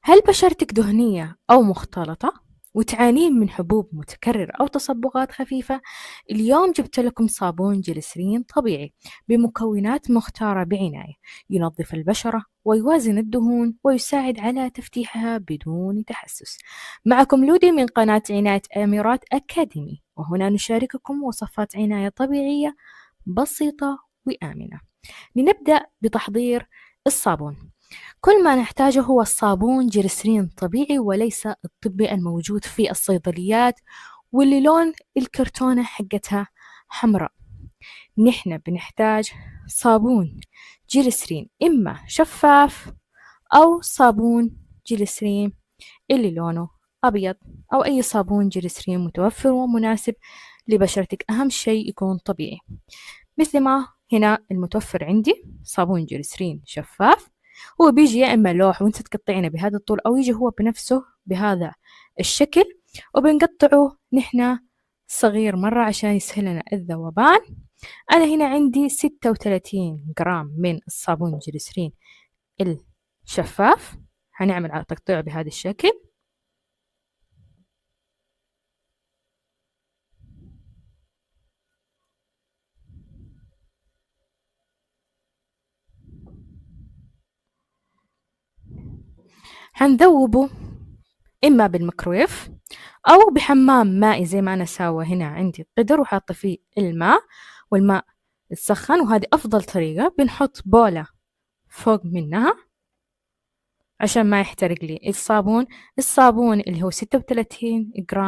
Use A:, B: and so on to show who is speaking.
A: هل بشرتك دهنية أو مختلطة وتعانين من حبوب متكررة أو تصبغات خفيفة؟ اليوم جبت لكم صابون جليسرين طبيعي بمكونات مختارة بعناية، ينظف البشرة ويوازن الدهون ويساعد على تفتيحها بدون تحسس. معكم لودي من قناة عناية أميرات أكاديمي، وهنا نشارككم وصفات عناية طبيعية بسيطة وآمنة. لنبدأ بتحضير الصابون. كل ما نحتاجه هو الصابون جليسرين طبيعي وليس الطبي الموجود في الصيدليات واللي لون الكرتونة حقتها حمراء. نحن بنحتاج صابون جليسرين إما شفاف أو صابون جليسرين اللي لونه أبيض، أو أي صابون جليسرين متوفر ومناسب لبشرتك، أهم شيء يكون طبيعي. مثل ما هنا المتوفر عندي صابون جليسرين شفاف، هو بيجي يا إما لوح وانت تقطعينه بهذا الطول، أو يجي هو بنفسه بهذا الشكل وبنقطعه نحن صغير مرة عشان يسهل لنا الذوبان. أنا هنا عندي 36 جرام من الصابون الجليسرين الشفاف، هنعمل على تقطيعه بهذا الشكل. هنذوبه إما بالميكرويف أو بحمام مائي زي ما أنا ساوى هنا عندي قدر وحاطة فيه الماء، والماء يتسخن، وهذه أفضل طريقة. بنحط بولة فوق منها عشان ما يحترق لي الصابون اللي هو 36 جرام